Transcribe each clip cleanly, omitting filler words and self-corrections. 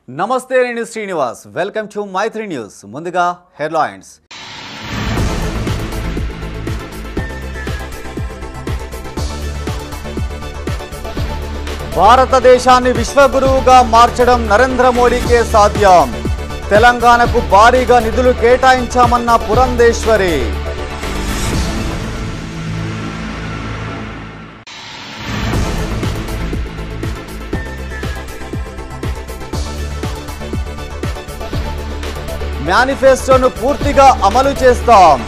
నమస్తే నేను Srinivas welcome to Maithri news ముందుగా హెడ్లైన్స్ భారతదేశాన్ని విశ్వగురువుగా మార్చడం నరేంద్ర మోడీకే సాధ్యం తెలంగాణకు భారీగా నిధులు కేటాయించామన్న పురంధేశ్వరి మేనిఫెస్టోను పూర్తిగా అమలు చేస్తాం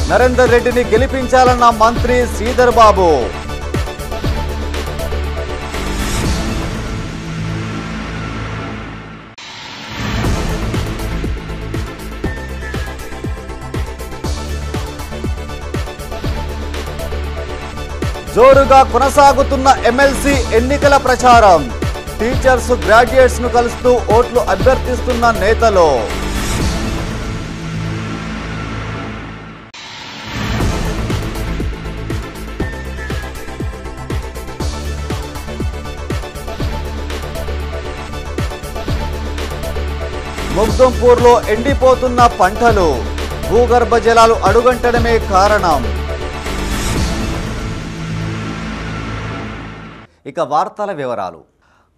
నరేందర్ రెడ్డిని గెలిపించాలన్న మంత్రి శ్రీధర్ బాబు జోరుగా కొనసాగుతున్న ఎమ్మెల్సీ ఎన్నికల ప్రచారం టీచర్స్ గ్రాడ్యుయేట్స్ ను కలుస్తూ ఓట్లు అభ్యర్థిస్తున్న నేతలు ముగ్దుంపూర్లో ఎండిపోతున్న పంటలు భూగర్భ జలాలు అడుగంటడమే కారణం. ఇక వార్తల వివరాలు.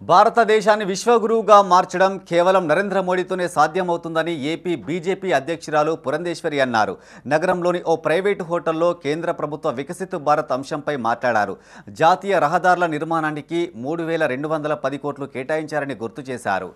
భారతదేశాన్ని విశ్వగురువుగా మార్చడం కేవలం నరేంద్ర మోడీతోనే సాధ్యమవుతుందని ఏపీ బీజేపీ అధ్యక్షురాలు పురంధేశ్వరి అన్నారు. నగరంలోని ఓ ప్రైవేటు హోటల్లో కేంద్ర ప్రభుత్వ వికసిత్ భారత్ అంశంపై మాట్లాడారు. జాతీయ రహదారుల నిర్మాణానికి 3,210 కోట్లు కేటాయించారని గుర్తు చేశారు.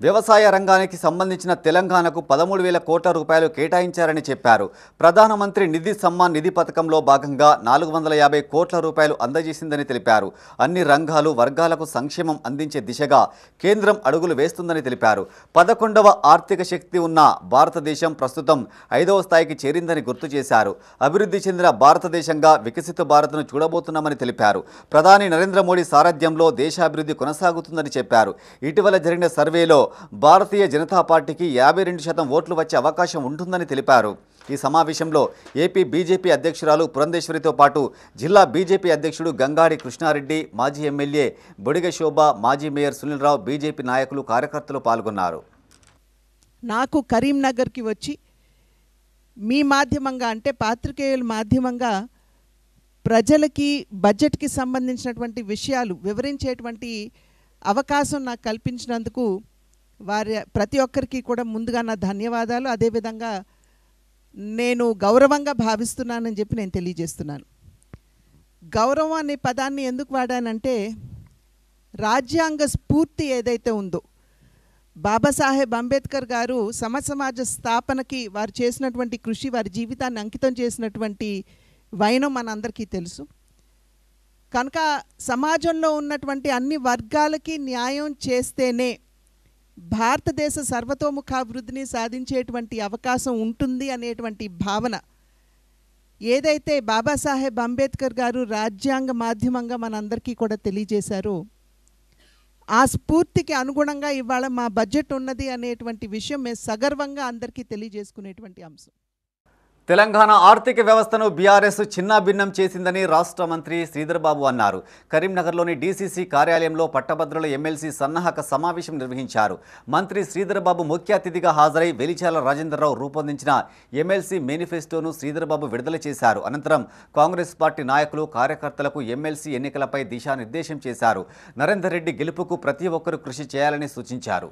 వ్యవసాయ రంగానికి సంబంధించిన తెలంగాణకు 13,000 కోట్ల రూపాయలు కేటాయించారని చెప్పారు. ప్రధానమంత్రి నిధి సమ్మాన్ నిధి పథకంలో భాగంగా 450 కోట్ల రూపాయలు అందజేసిందని తెలిపారు. అన్ని రంగాలు వర్గాలకు సంక్షేమం అందించే దిశగా కేంద్రం అడుగులు వేస్తుందని తెలిపారు. 11వ ఆర్థిక శక్తి ఉన్న భారతదేశం ప్రస్తుతం 5వ స్థాయికి చేరిందని గుర్తు చేశారు. అభివృద్ధి చెందిన భారతదేశంగా వికసిత భారత్ను చూడబోతున్నామని తెలిపారు. ప్రధాని నరేంద్ర మోడీ సారథ్యంలో దేశాభివృద్ధి కొనసాగుతుందని చెప్పారు. ఇటీవల జరిగిన సర్వేలో భారతీయ జనతా పార్టీకి 52% ఓట్లు వచ్చే అవకాశం ఉంటుందని తెలిపారు. ఈ సమావేశంలో ఏపీ బీజేపీ అధ్యక్షురాలు పురంధేశ్వరితో పాటు జిల్లా బీజేపీ అధ్యక్షుడు గంగాడి కృష్ణారెడ్డి, మాజీ ఎమ్మెల్యే బొడిగ శోభ, మాజీ మేయర్ సునీల్ రావు, బీజేపీ నాయకులు కార్యకర్తలు పాల్గొన్నారు. నాకు కరీంనగర్కి వచ్చి మీ మాధ్యమంగా అంటే పాత్రికేయుల మాధ్యమంగా ప్రజలకి బడ్జెట్కి సంబంధించినటువంటి విషయాలు వివరించేటువంటి అవకాశం నాకు కల్పించినందుకు ప్రతి ఒక్కరికి కూడా ముందుగా నా ధన్యవాదాలు. అదేవిధంగా నేను గౌరవంగా భావిస్తున్నానని చెప్పి నేను తెలియజేస్తున్నాను. గౌరవం అనే పదాన్ని ఎందుకు వాడానంటే రాజ్యాంగ స్ఫూర్తి ఏదైతే ఉందో బాబాసాహెబ్ అంబేద్కర్ గారు సమాజ స్థాపనకి వారు చేసినటువంటి కృషి, వారి జీవితాన్ని అంకితం చేసినటువంటి వైనం మనందరికీ తెలుసు. కనుక సమాజంలో ఉన్నటువంటి అన్ని వర్గాలకి న్యాయం చేస్తేనే భారతదేశ సర్వతోముఖాభివృద్ధిని సాధించేటువంటి అవకాశం ఉంటుంది అనేటువంటి భావన ఏదైతే బాబాసాహెబ్ అంబేద్కర్ గారు రాజ్యాంగ మాధ్యమంగా మనందరికీ కూడా తెలియజేశారో ఆ స్ఫూర్తికి అనుగుణంగా ఇవాళ మా బడ్జెట్ ఉన్నది అనేటువంటి విషయం మేము సగర్వంగా అందరికీ తెలియజేసుకునేటువంటి అంశం. తెలంగాణ ఆర్థిక వ్యవస్థను బీఆర్ఎస్ చిన్నాభిన్నం చేసిందని రాష్ట్ర మంత్రి శ్రీధర్ బాబు అన్నారు. కరీంనగర్లోని డీసీసీ కార్యాలయంలో పట్టభద్రుల ఎమ్మెల్సీ సన్నాహక సమావేశం నిర్వహించారు. మంత్రి శ్రీధర్ బాబు ముఖ్య అతిథిగా హాజరై వెలిచాల రాజేంద్రరావు రూపొందించిన ఎమ్మెల్సీ మేనిఫెస్టోను శ్రీధర్ బాబు విడుదల చేశారు. అనంతరం కాంగ్రెస్ పార్టీ నాయకులు, కార్యకర్తలకు ఎమ్మెల్సీ ఎన్నికలపై దిశానిర్దేశం చేశారు. నరేందర్ రెడ్డి గెలుపుకు ప్రతి ఒక్కరూ కృషి చేయాలని సూచించారు.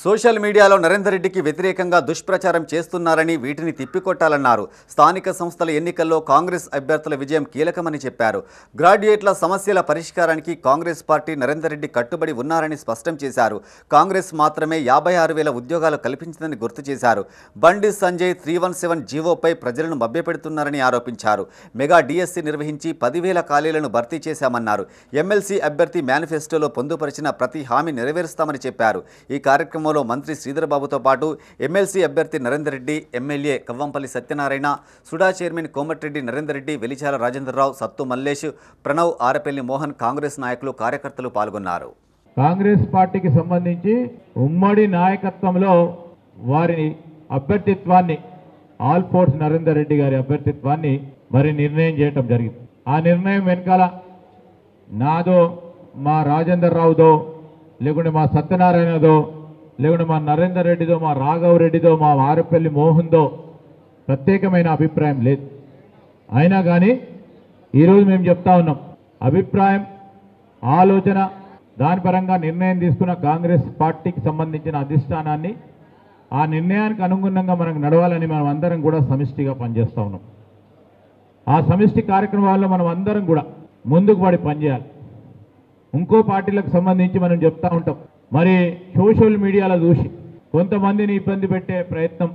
సోషల్ మీడియాలో నరేందర్ రెడ్డికి వ్యతిరేకంగా దుష్ప్రచారం చేస్తున్నారని, వీటిని తిప్పికొట్టాలన్నారు. స్థానిక సంస్థల ఎన్నికల్లో కాంగ్రెస్ అభ్యర్థుల విజయం కీలకమని చెప్పారు. గ్రాడ్యుయేట్ల సమస్యల పరిష్కారానికి కాంగ్రెస్ పార్టీ నరేందర్ రెడ్డి కట్టుబడి ఉన్నారని స్పష్టం చేశారు. కాంగ్రెస్ మాత్రమే 56,000 ఉద్యోగాలు కల్పించిందని గుర్తు చేశారు. బండి సంజయ్ 317 జీవోపై ప్రజలను మభ్యపెడుతున్నారని ఆరోపించారు. మెగా డిఎస్సీ నిర్వహించి 10,000 ఖాళీలను భర్తీ చేశామన్నారు. ఎమ్మెల్సీ అభ్యర్థి మేనిఫెస్టోలో పొందుపరిచిన ప్రతి హామీ నెరవేరుస్తామని చెప్పారు. ఈ కార్యక్రమంలో మంత్రి శ్రీధర్ బాబుతో పాటు ఎమ్మెల్సీ అభ్యర్థి నరేందర్ రెడ్డి, ఎమ్మెల్యే కవ్వంపల్లి సత్యనారాయణ, సుడా చైర్మన్ కోమటిరెడ్డి నరేందర్ రెడ్డి, వెలిచాల రాజేంద్రరావు, సత్తు మల్లేష్, ప్రణవ్, ఆరపల్లి మోహన్, కాంగ్రెస్ నాయకులు, కార్యకర్తలు పాల్గొన్నారు. కాంగ్రెస్ పార్టీకి సంబంధించి ఉమ్మడి నాయకత్వంలో వారి అభ్యర్థిత్వాన్ని ఆల్ ఫోర్స్ నరేందర్ రెడ్డి గారి అభ్యర్థిత్వాన్ని మరి నిర్ణయం చేయటం జరిగింది. ఆ నిర్ణయం వెనకాల నాదో, మా రాజేందర్ రావుదో, లేకుంటే మా సత్యనారాయణదో, లేకుంటే మా నరేందర్ రెడ్డిదో, మా రాఘవ్ రెడ్డిదో, మా వారపల్లి మోహన్దో ప్రత్యేకమైన అభిప్రాయం లేదు. అయినా కానీ ఈరోజు మేము చెప్తా ఉన్నాం, అభిప్రాయం, ఆలోచన, దాని పరంగా నిర్ణయం తీసుకున్న కాంగ్రెస్ పార్టీకి సంబంధించిన అధిష్టానాన్ని ఆ నిర్ణయానికి అనుగుణంగా మనకు నడవాలని మనం అందరం కూడా సమిష్టిగా పనిచేస్తూ ఉన్నాం. ఆ సమిష్టి కార్యక్రమాల్లో మనం అందరం కూడా ముందుకు పడి పనిచేయాలి. ఇంకో పార్టీలకు సంబంధించి మనం చెప్తా ఉంటాం, మరి సోషల్ మీడియాలో చూసి కొంతమందిని ఇబ్బంది పెట్టే ప్రయత్నం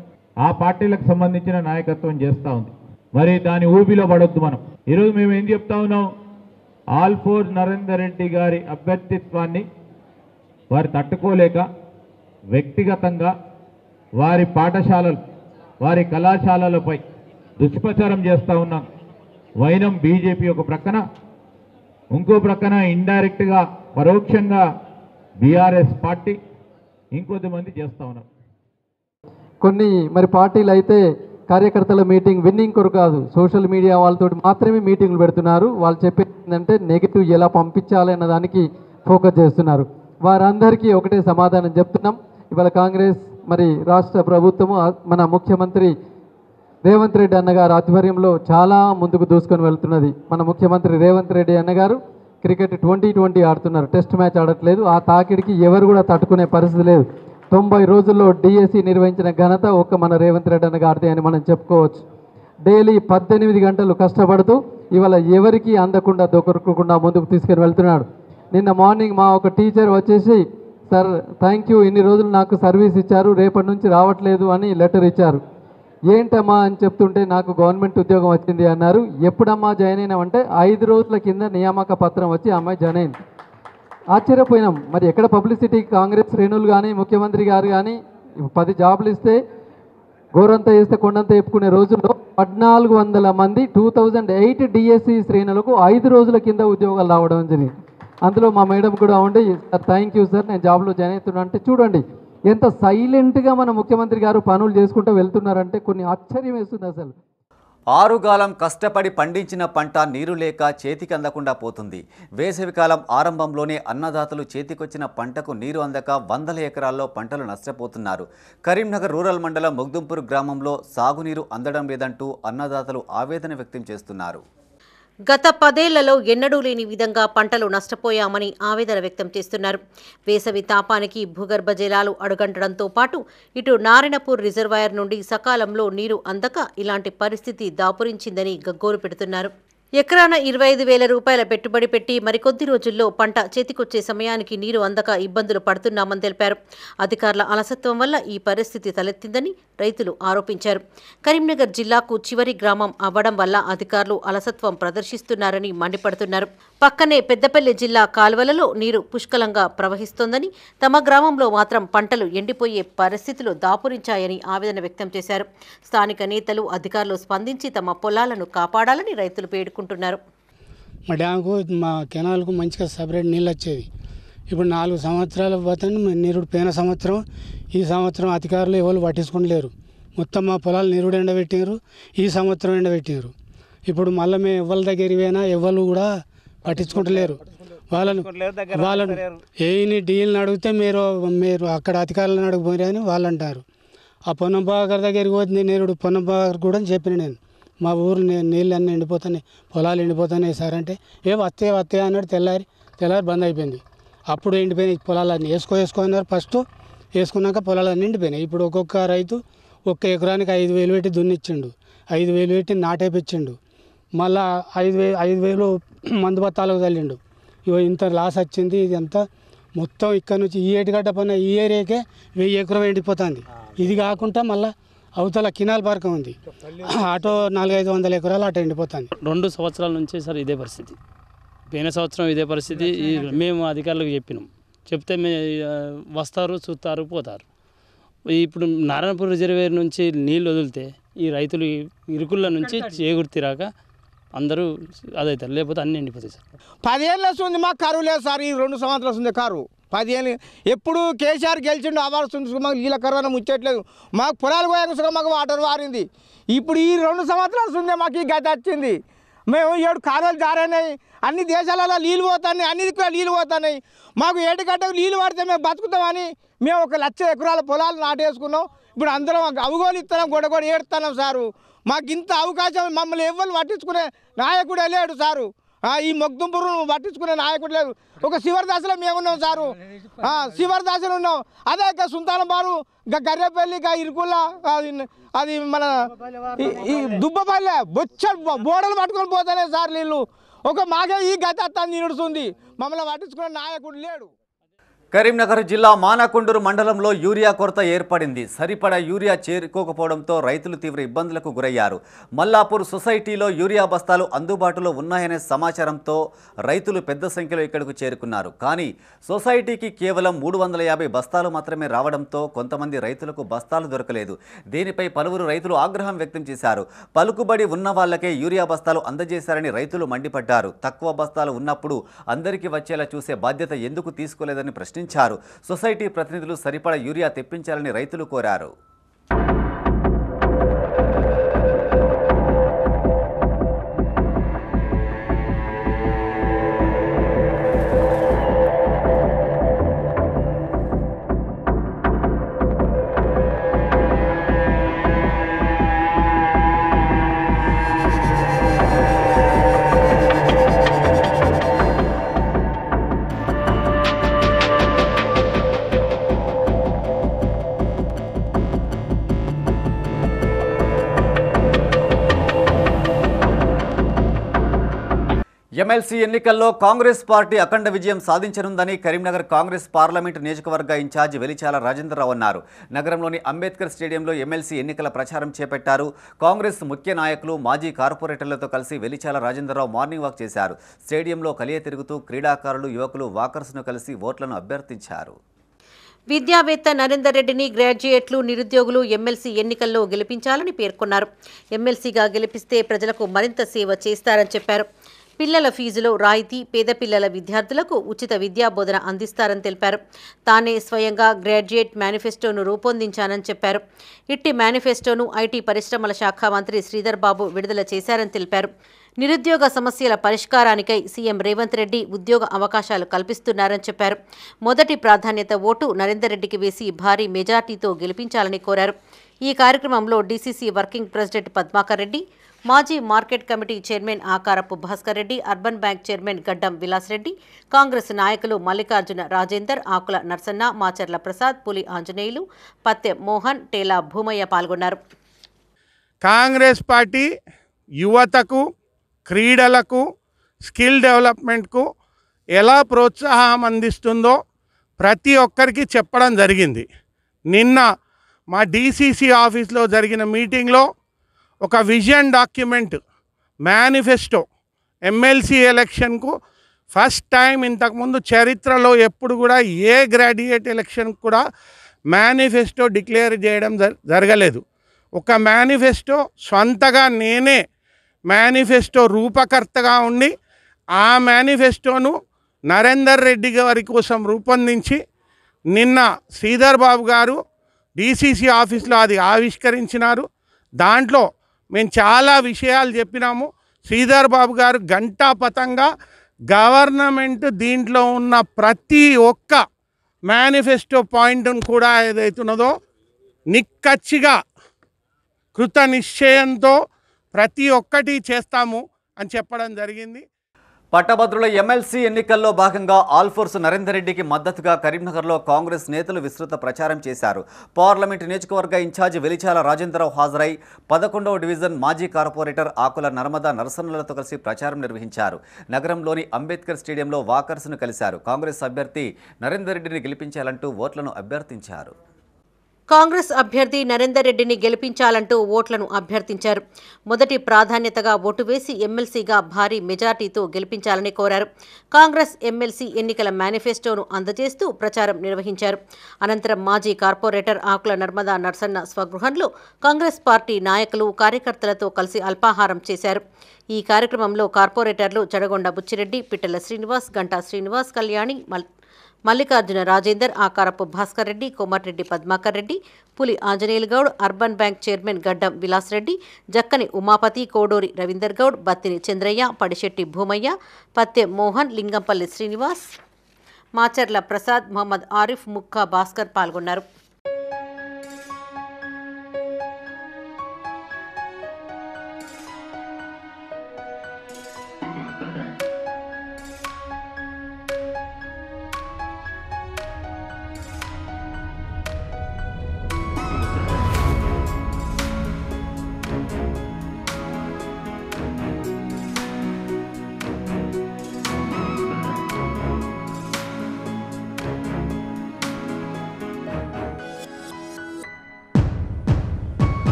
ఆ పార్టీలకు సంబంధించిన నాయకత్వం చేస్తూ ఉంది. మరి దాని ఊబిలో పడొద్దు మనం. ఈరోజు మేము ఏం చెప్తా ఉన్నాం, ఆల్ఫోర్స్ నరేందర్ రెడ్డి గారి అభ్యర్థిత్వాన్ని వారు తట్టుకోలేక వ్యక్తిగతంగా వారి పాఠశాలలు, వారి కళాశాలలపై దుష్ప్రచారం చేస్తూ ఉన్నాం. వైనం బీజేపీ ఒక ప్రక్కన, ఇంకో ప్రక్కన ఇండైరెక్ట్గా పరోక్షంగా బీఆర్ఎస్ పార్టీ ఇంకొద్దిమంది చేస్తూ ఉన్నారు. కొన్ని మరి పార్టీలు అయితే కార్యకర్తల మీటింగ్ విన్నింగ్ కొరకు కాదు, సోషల్ మీడియా వాళ్ళతో మాత్రమే మీటింగ్లు పెడుతున్నారు. వాళ్ళు చెప్పేది ఏంటంటే నెగిటివ్ ఎలా పంపించాలి అన్న దానికి ఫోకస్ చేస్తున్నారు. వారందరికీ ఒకటే సమాధానం చెప్తున్నాం. ఇవాళ కాంగ్రెస్ మరి రాష్ట్ర ప్రభుత్వము మన ముఖ్యమంత్రి రేవంత్ రెడ్డి అన్నగారు ఆధ్వర్యంలో చాలా ముందుకు దూసుకొని వెళ్తున్నది. మన ముఖ్యమంత్రి రేవంత్ రెడ్డి అన్నగారు క్రికెట్ 2020 ఆడుతున్నారు, టెస్ట్ మ్యాచ్ ఆడట్లేదు. ఆ తాకిడికి ఎవరు కూడా తట్టుకునే పరిస్థితి లేదు. 90 రోజుల్లో డిఎస్సి నిర్వహించిన ఘనత ఒక్క మన రేవంత్ రెడ్డి అన్నగారిదే అని మనం చెప్పుకోవచ్చు. డైలీ 18 గంటలు కష్టపడుతూ ఇవాళ ఎవరికి అందకుండా దొరకకుండా ముందుకు తీసుకొని వెళ్తున్నాడు. నిన్న మార్నింగ్ మా ఒక టీచర్ వచ్చేసి, సార్ థ్యాంక్ యూ, ఇన్ని రోజులు నాకు సర్వీస్ ఇచ్చారు, రేపటి నుంచి రావట్లేదు అని లెటర్ ఇచ్చారు. ఏంటమ్మా అని చెప్తుంటే నాకు గవర్నమెంట్ ఉద్యోగం వచ్చింది అన్నారు. ఎప్పుడమ్మా జాయిన్ అయినామంటే 5 రోజుల కింద నియామక పత్రం వచ్చి అమ్మాయి జాయిన్ అయింది. ఆశ్చర్యపోయినాం. మరి ఎక్కడ పబ్లిసిటీ, కాంగ్రెస్ శ్రేణులు కానీ ముఖ్యమంత్రి గారు కానీ 10 జాబులు ఇస్తే గోరంతా వేస్తే కొండంతా చెప్పుకునే రోజుల్లో 1400 మంది 2008 డిఎస్సి శ్రేణులకు 5 రోజుల కింద ఉద్యోగాలు రావడం జరిగింది. అందులో మా మేడం కూడా ఉండి, సార్ థ్యాంక్ యూ సార్, నేను జాబ్లో జాయిన్ అవుతున్నా అంటే చూడండి ఎంత సైలెంట్గా మన ముఖ్యమంత్రి గారు పనులు చేసుకుంటూ వెళ్తున్నారంటే కొన్ని ఆశ్చర్యం వేస్తుంది అసలు. ఆరుగాలం కష్టపడి పండించిన పంట నీరు లేక చేతికి అందకుండా పోతుంది. వేసవికాలం ఆరంభంలోనే అన్నదాతలు చేతికొచ్చిన పంటకు నీరు అందక వందల ఎకరాల్లో పంటలు నష్టపోతున్నారు. కరీంనగర్ రూరల్ మండలం ముగ్దుంపూర్ గ్రామంలో సాగునీరు అందడం లేదంటూ అన్నదాతలు ఆవేదన వ్యక్తం చేస్తున్నారు. గత 10 ఏళ్లలో ఎన్నడూ లేని విధంగా పంటలు నష్టపోయామని ఆవేదన వ్యక్తం చేస్తున్నారు. వేసవి తాపానికి భూగర్భ జలాలు అడుగంటడంతో పాటు ఇటు నారాయణపూర్ రిజర్వాయర్ నుండి సకాలంలో నీరు అందక ఇలాంటి పరిస్థితి దాపురించిందని గగ్గోలు పెడుతున్నారు. ఎకరాన 25,000 రూపాయల పెట్టుబడి పెట్టి మరికొద్ది రోజుల్లో పంట చేతికొచ్చే సమయానికి నీరు అందక ఇబ్బందులు పడుతున్నామని తెలిపారు. అధికారుల అలసత్వం వల్ల ఈ పరిస్థితి తలెత్తిందని రైతులు ఆరోపించారు. కరీంనగర్ జిల్లాకు చివరి గ్రామం అవ్వడం వల్ల అధికారులు అలసత్వం ప్రదర్శిస్తున్నారని మండిపడుతున్నారు. పక్కనే పెద్దపల్లి జిల్లా కాలువలలో నీరు పుష్కలంగా ప్రవహిస్తోందని, తమ గ్రామంలో మాత్రం పంటలు ఎండిపోయే పరిస్థితులు దాపురించాయని ఆవేదన వ్యక్తం చేశారు. స్థానిక నేతలు, అధికారులు స్పందించి తమ పొలాలను కాపాడాలని రైతులు పేర్కొంటున్నారు. మా డ్యాముకు, మా కెనాల్కు మంచిగా సపరేట్ నీళ్ళు వచ్చేది. ఇప్పుడు 4 సంవత్సరాలు పోతాను నీరుడు పోయిన సంవత్సరం, ఈ సంవత్సరం అధికారులు ఎవరు పట్టించుకుంటలేరు. మొత్తం మా పొలాలు నీరుడు ఎండబెట్టినారు, ఈ సంవత్సరం ఎండబెట్టినారు. ఇప్పుడు మళ్ళీ మేము ఎవరి దగ్గరికి పోయినా ఎవరు కూడా పట్టించుకుంటలేరు. వాళ్ళను ఏని డీల్ని అడిగితే మీరు అక్కడ అధికారులను అడిగిపోయారు అని వాళ్ళు అంటారు. ఆ పొన్నంబాగర్ దగ్గరికి పోతుంది నీరుడు, పొన్నంబాగర్ కూడా చెప్పిన నేను, మా ఊరు నీళ్ళు అన్నీ ఎండిపోతున్నాయి, పొలాలు ఎండిపోతున్నాయి సార్ అంటే, వస్తే అన్నాడు. తెల్లారి బంద్ అయిపోయింది. అప్పుడు ఎండిపోయినాయి పొలాలన్నీ. వేసుకున్నారు ఫస్ట్, వేసుకున్నాక పొలాలన్నీ ఎండిపోయినాయి. ఇప్పుడు ఒక్కొక్క రైతు 1 ఎకరానికి 5,000 పెట్టి దున్నిచ్చిండు, 5,000 పెట్టి నాటేపించిండు, మళ్ళా 5,000 మందు బత్తాలకు చల్లిండు. ఇంత లాస్ వచ్చింది. ఇది అంతా మొత్తం ఇక్కడ నుంచి ఈ ఏటిగడ్డ పైన ఈ ఏరియాకే 1000 ఎకరం ఎండిపోతుంది. ఇది కాకుండా మళ్ళీ అవతల కినాల్ పార్క్ ఉంది, అటో 400-500 ఎకరాలు అటు ఎండిపోతుంది. 2 సంవత్సరాల నుంచి సార్ ఇదే పరిస్థితి. పోయిన సంవత్సరం ఇదే పరిస్థితి. మేము అధికారులకు చెప్తే వస్తారు, చూస్తారు, పోతారు. ఇప్పుడు నారాయణపూర్ రిజర్వేర్ నుంచి నీళ్ళు వదిలితే ఈ రైతులు ఇరుకుల నుంచి చేకూర్తిరాక అందరూ అదవుతారు, లేకపోతే అన్నీ ఎండిపోతాయి సార్. 10 ఏళ్ళు వస్తుంది మాకు కరువు లేదు సార్. ఈ 2 సంవత్సరాలు వస్తుంది కరువు. 10 ఏళ్ళు ఎప్పుడు కేసీఆర్ గెలిచిండు అవార్డు వస్తుంది, మాకు నీళ్ళ కరువు ముచ్చట్లేదు. మాకు పొలాలు పోయాక మాకు వాటర్ వారింది. ఇప్పుడు ఈ 2 సంవత్సరాలు వస్తుంది మాకు ఈ గత వచ్చింది. మేము 7 కాలువలు జారైనాయి, అన్ని దేశాలలో నీళ్ళు పోతున్నాయి, అన్ని దిక్కుల నీళ్ళు పోతున్నాయి. మాకు ఏటిగడ్డకు నీళ్ళు పడితే మేము బతుకుతామని మేము 1 లక్ష ఎకరాల పొలాలు నాటేసుకున్నాం. ఇప్పుడు అందరం అవగోలు ఇస్తున్నాం, గొడగొడ ఏడుతున్నాం సారు. మాకు ఇంత అవకాశం మమ్మల్ని ఎవ్వరు పట్టించుకునే నాయకుడే లేడు సారు. ఈ మొగ్దుంపురును పట్టించుకునే నాయకుడు లేదు. ఒక చివరి దశలో మేమున్నాం సారు, చివరి దశలో ఉన్నాం. అదే ఇక సుల్తాన్ బారు, గర్రెపల్లి, ఇరుకుల్లా, అది మన ఈ దుబ్బపల్లె బొచ్చ బోడలు పట్టుకొని పోతానే సార్ నీళ్ళు. మాకే ఈ గత అత్తాన్ని నిడుస్తుంది, మమ్మల్ని పట్టించుకునే నాయకుడు లేడు. కరీంనగర్ జిల్లా మానకొండూరు మండలంలో యూరియా కొరత ఏర్పడింది. సరిపడా యూరియా చేరుకోకపోవడంతో రైతులు తీవ్ర ఇబ్బందులకు గురయ్యారు. మల్లాపూర్ సొసైటీలో యూరియా బస్తాలు అందుబాటులో ఉన్నాయనే సమాచారంతో రైతులు పెద్ద సంఖ్యలో ఇక్కడకు చేరుకున్నారు. కానీ సొసైటీకి కేవలం 350 బస్తాలు మాత్రమే రావడంతో కొంతమంది రైతులకు బస్తాలు దొరకలేదు. దీనిపై పలువురు రైతులు ఆగ్రహం వ్యక్తం చేశారు. పలుకుబడి ఉన్న వాళ్లకే యూరియా బస్తాలు అందజేశారని రైతులు మండిపడ్డారు. తక్కువ బస్తాలు ఉన్నప్పుడు అందరికీ వచ్చేలా చూసే బాధ్యత ఎందుకు తీసుకోలేదని ప్రశ్నించారు. సొసైటీ ప్రతినిధులు సరిపడా యూరియా తెప్పించాలని రైతులు కోరారు. ఎమ్మెల్సీ ఎన్నికల్లో కాంగ్రెస్ పార్టీ అఖండ విజయం సాధించనుందని కరీంనగర్ కాంగ్రెస్ పార్లమెంటు నియోజకవర్గ ఇన్ఛార్జి వెలిచాల రాజేంద్రరావు అన్నారు. నగరంలోని అంబేద్కర్ స్టేడియంలో ఎమ్మెల్సీ ఎన్నికల ప్రచారం చేపట్టారు. కాంగ్రెస్ ముఖ్య నాయకులు, మాజీ కార్పొరేటర్లతో కలిసి వెలిచాల రాజేంద్రరావు మార్నింగ్ వాక్ చేశారు. స్టేడియంలో కలియ తిరుగుతూ క్రీడాకారులు, యువకులు, వాకర్స్ను కలిసి ఓట్లను అభ్యర్థించారు. విద్యావేత్త నరేందర్ రెడ్డిని గ్రాడ్యుయేట్లు, నిరుద్యోగులు ఎమ్మెల్సీ ఎన్నికల్లో గెలిపించాలని పేర్కొన్నారు. ఎమ్మెల్సీగా గెలిపిస్తే ప్రజలకు మరింత సేవ చేస్తారని చెప్పారు. పిల్లల ఫీజులో రాయితీ, పేద పిల్లల విద్యార్థులకు ఉచిత విద్యాబోధన అందిస్తారని తెలిపారు. తానే స్వయంగా గ్రాడ్యుయేట్ మేనిఫెస్టోను రూపొందించానని చెప్పారు. ఇట్టి మేనిఫెస్టోను ఐటీ పరిశ్రమల శాఖ మంత్రి శ్రీధర్ బాబు విడుదల చేశారని తెలిపారు. నిరుద్యోగ సమస్యల పరిష్కారానికై సీఎం రేవంత్ రెడ్డి ఉద్యోగ అవకాశాలు కల్పిస్తున్నారని చెప్పారు. మొదటి ప్రాధాన్యత ఓటు నరేందర్ రెడ్డికి వేసి భారీ మెజార్టీతో గెలిపించాలని కోరారు. ఈ కార్యక్రమంలో DCC working president Padmakar Reddy, మాజీ మార్కెట్ కమిటీ చైర్మన్ ఆకారపు Bhaskar Reddy, urban bank chairman గడ్డం విలాస్ రెడ్డి, కాంగ్రెస్ నాయకులు మల్లికార్జున రాజేందర్, ఆకుల నర్సన్న, మాచర్ల ప్రసాద్, పులి ఆంజనేయులు, పత్తె మోహన్, టేలా భూమయ్య పాల్గొన్నారు. కాంగ్రెస్ పార్టీ యువతకు, క్రీడలకు, స్కిల్ డెవలప్మెంట్కు ఎలా ప్రోత్సాహం అందిస్తుందో ప్రతి ఒక్కరికి చెప్పడం జరిగింది. నిన్న మా డీసీసీ ఆఫీస్లో జరిగిన మీటింగ్లో ఒక విజన్ డాక్యుమెంట్, మేనిఫెస్టో, ఎమ్మెల్సీ ఎలక్షన్కు ఫస్ట్ టైం, ఇంతకుముందు చరిత్రలో ఎప్పుడు కూడా ఏ గ్రాడ్యుయేట్ ఎలక్షన్ కూడా మేనిఫెస్టో డిక్లేర్ చేయడం జరగలేదు. ఒక మేనిఫెస్టో స్వంతగా నేనే మేనిఫెస్టో రూపకర్తగా ఉండి ఆ మేనిఫెస్టోను నరేందర్ రెడ్డి గారి కోసం రూపొందించి నిన్న శ్రీధర్ బాబు గారు డీసీసీ ఆఫీస్లో అది ఆవిష్కరించినారు. దాంట్లో మేము చాలా విషయాలు చెప్పినాము. శ్రీధర్ బాబు గారు గంటాపతంగా గవర్నమెంట్ దీంట్లో ఉన్న ప్రతి ఒక్క మేనిఫెస్టో పాయింట్ను కూడా ఏదైతున్నదో నిక్కచ్చిగా కృత నిశ్చయంతో ప్రతి ఒక్కటి చేస్తాము అని చెప్పడం జరిగింది. పట్టభద్రుల ఎమ్మెల్సీ ఎన్నికల్లో భాగంగా ఆల్ఫోర్స్ నరేందర్ రెడ్డికి మద్దతుగా కరీంనగర్లో కాంగ్రెస్ నేతలు విస్తృత ప్రచారం చేశారు. పార్లమెంటు నియోజకవర్గ ఇన్ఛార్జి వెలిచాల రాజేంద్రరావు హాజరై 11వ డివిజన్ మాజీ కార్పొరేటర్ ఆకుల నర్మదా నరసన్నలతో కలిసి ప్రచారం నిర్వహించారు. నగరంలోని అంబేద్కర్ స్టేడియంలో వాకర్స్ను కలిశారు. కాంగ్రెస్ అభ్యర్థి నరేందర్ రెడ్డిని గెలిపించాలంటూ ఓట్లను అభ్యర్థించారు. కాంగ్రెస్ అభ్యర్థి నరేందర్ రెడ్డిని గెలిపించాలంటూ ఓట్లను అభ్యర్థించారు. మొదటి ప్రాధాన్యతగా ఓటు వేసి ఎమ్మెల్సీగా భారీ మెజార్టీతో గెలిపించాలని కోరారు. కాంగ్రెస్ ఎమ్మెల్సీ ఎన్నికల మేనిఫెస్టోను అందజేస్తూ ప్రచారం నిర్వహించారు. అనంతరం మాజీ కార్పొరేటర్ ఆకుల నర్మదా నర్సన్న స్వగృహంలో కాంగ్రెస్ పార్టీ నాయకులు, కార్యకర్తలతో కలిసి అల్పాహారం చేశారు. ఈ కార్యక్రమంలో కార్పొరేటర్లు జడగొండ బుచ్చిరెడ్డి, పిట్టల శ్రీనివాస్, గంటా శ్రీనివాస్, కళ్యాణి, మల్లికార్జున రాజేందర్, ఆకారపు భాస్కర్ రెడ్డి, కోమటిరెడ్డి పద్మాకర్ రెడ్డి, పులి Anjaneyulu Goud, urban bank chairman గడ్డం విలాస్ రెడ్డి, జక్కని ఉమాపతి, కోడూరి రవీందర్ గౌడ్, బత్తిని చంద్రయ్య, పడిశెట్టి భూమయ్య, పత్తె మోహన్, లింగంపల్లి శ్రీనివాస్, మాచర్ల ప్రసాద్, మహమ్మద్ ఆరిఫ్, ముక్కా భాస్కర్ పాల్గొన్నారు.